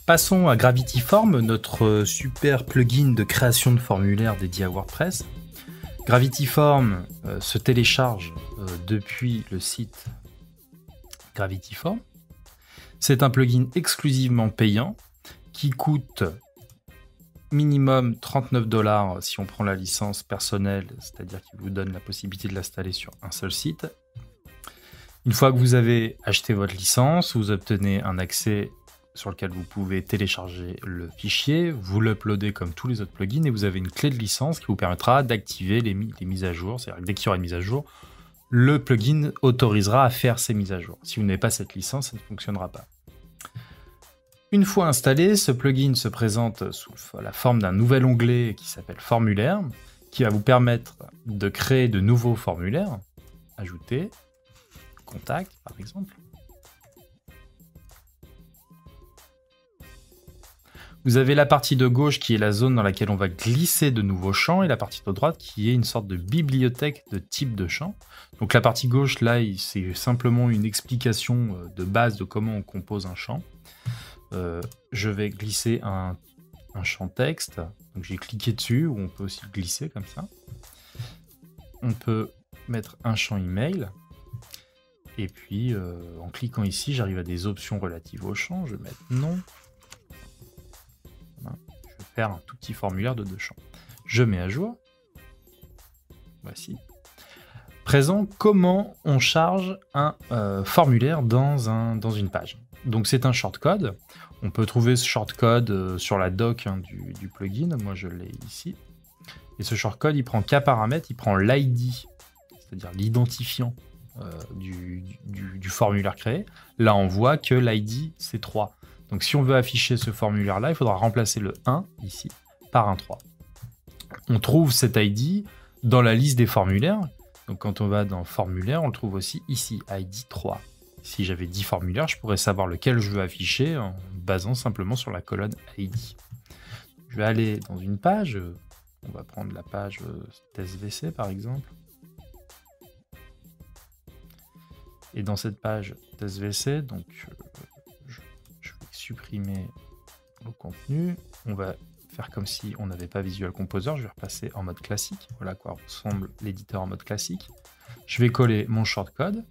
Passons à Gravity Form, notre super plugin de création de formulaires dédié à WordPress. Gravity Form se télécharge depuis le site Gravity Form. C'est un plugin exclusivement payant qui coûte minimum 39 $ si on prend la licence personnelle, c'est-à-dire qu'il vous donne la possibilité de l'installer sur un seul site. Une fois que vous avez acheté votre licence, vous obtenez un accès sur lequel vous pouvez télécharger le fichier, vous l'uploadez comme tous les autres plugins et vous avez une clé de licence qui vous permettra d'activer les mises à jour. C'est-à-dire que dès qu'il y aura une mise à jour, le plugin autorisera à faire ces mises à jour. Si vous n'avez pas cette licence, ça ne fonctionnera pas. Une fois installé, ce plugin se présente sous la forme d'un nouvel onglet qui s'appelle Formulaire, qui va vous permettre de créer de nouveaux formulaires, ajouter, contact par exemple. Vous avez la partie de gauche qui est la zone dans laquelle on va glisser de nouveaux champs et la partie de droite qui est une sorte de bibliothèque de type de champ. Donc la partie gauche là, c'est simplement une explication de base de comment on compose un champ. Je vais glisser un champ texte. Donc j'ai cliqué dessus, ou on peut aussi glisser comme ça. On peut mettre un champ email. Et puis en cliquant ici, j'arrive à des options relatives au champ. Je vais mettre non. Voilà. Je vais faire un tout petit formulaire de 2 champs. Je mets à jour. Voici. Présent, comment on charge un formulaire dans une page. Donc c'est un shortcode. On peut trouver ce shortcode sur la doc du plugin. Moi je l'ai ici. Et ce shortcode, il prend qu'un paramètre, il prend l'ID, c'est-à-dire l'identifiant du formulaire créé. Là on voit que l'ID c'est 3. Donc si on veut afficher ce formulaire-là, il faudra remplacer le 1 ici par un 3. On trouve cet ID dans la liste des formulaires. Donc quand on va dans formulaire, on le trouve aussi ici, ID 3. Si j'avais 10 formulaires, je pourrais savoir lequel je veux afficher en basant simplement sur la colonne ID. Je vais aller dans une page. On va prendre la page TestVC par exemple. Et dans cette page TestVC, donc je vais supprimer le contenu. On va faire comme si on n'avait pas Visual Composer. Je vais repasser en mode classique. Voilà à quoi ressemble l'éditeur en mode classique. Je vais coller mon shortcode.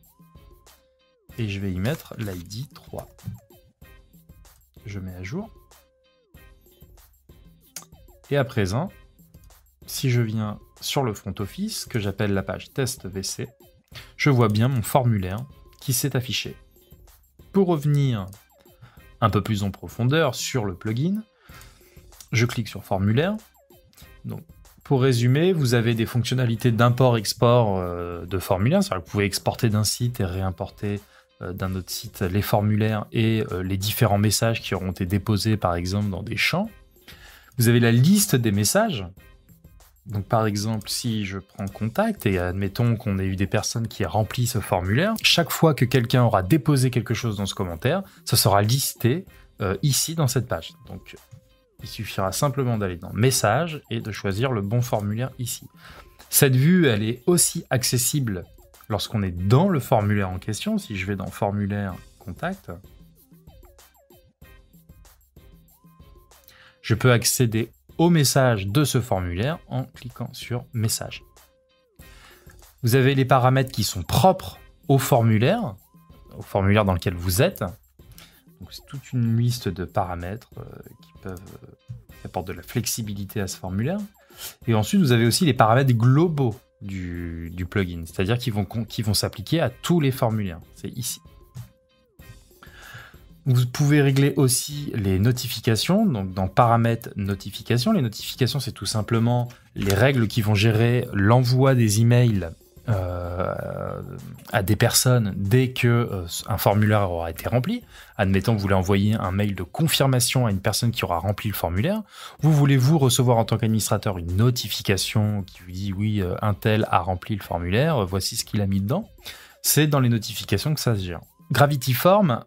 Et je vais y mettre l'ID 3. Je mets à jour. Et à présent, si je viens sur le front office, que j'appelle la page test VC, je vois bien mon formulaire qui s'est affiché. Pour revenir un peu plus en profondeur sur le plugin, je clique sur formulaire. Donc, pour résumer, vous avez des fonctionnalités d'import-export de formulaires. C'est-à-dire que vous pouvez exporter d'un site et réimporter d'un autre site les formulaires et les différents messages qui auront été déposés par exemple dans des champs. Vous avez la liste des messages. Donc par exemple, si je prends contact et admettons qu'on ait eu des personnes qui aient rempli ce formulaire, chaque fois que quelqu'un aura déposé quelque chose dans ce commentaire, ça sera listé ici dans cette page. Donc il suffira simplement d'aller dans messages et de choisir le bon formulaire ici. Cette vue, elle est aussi accessible lorsqu'on est dans le formulaire en question. Si je vais dans formulaire contact, je peux accéder au message de ce formulaire en cliquant sur message. Vous avez les paramètres qui sont propres au formulaire dans lequel vous êtes. Donc c'est toute une liste de paramètres qui apportent de la flexibilité à ce formulaire. Et ensuite, vous avez aussi les paramètres globaux du plugin, c'est-à-dire qui vont s'appliquer à tous les formulaires. C'est ici. Vous pouvez régler aussi les notifications, donc dans paramètres notifications. Les notifications, c'est tout simplement les règles qui vont gérer l'envoi des emails à des personnes dès que un formulaire aura été rempli. Admettons que vous voulez envoyer un mail de confirmation à une personne qui aura rempli le formulaire. Vous voulez recevoir en tant qu'administrateur une notification qui vous dit oui, un tel a rempli le formulaire, voici ce qu'il a mis dedans. C'est dans les notifications que ça se gère. Gravity Form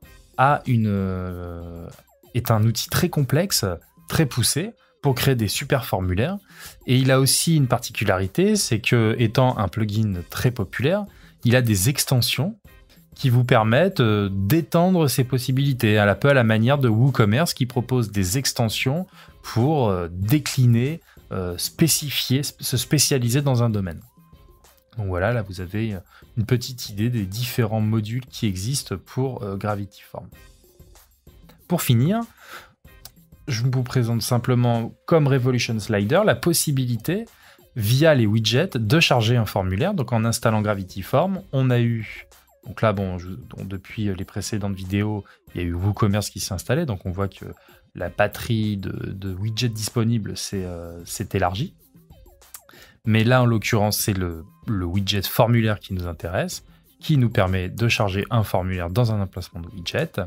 est un outil très complexe, très poussé pour créer des super formulaires. Et il a aussi une particularité, c'est que étant un plugin très populaire, il a des extensions qui vous permettent d'étendre ces possibilités, un peu à la manière de WooCommerce qui propose des extensions pour décliner, spécifier, se spécialiser dans un domaine. Donc voilà, là vous avez une petite idée des différents modules qui existent pour Gravity Form. Pour finir, je vous présente simplement comme Revolution Slider la possibilité, via les widgets, de charger un formulaire. Donc en installant Gravity Form, on a eu... Donc là, depuis les précédentes vidéos, il y a eu WooCommerce qui s'est installé. Donc on voit que la batterie de widgets disponibles s'est élargie. Mais là, en l'occurrence, c'est le widget formulaire qui nous intéresse, qui nous permet de charger un formulaire dans un emplacement de widget.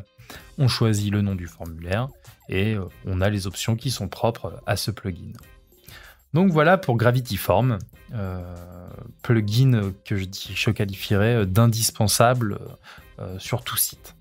On choisit le nom du formulaire et on a les options qui sont propres à ce plugin. Donc voilà pour Gravity Form, plugin que je qualifierais d'indispensable sur tout site.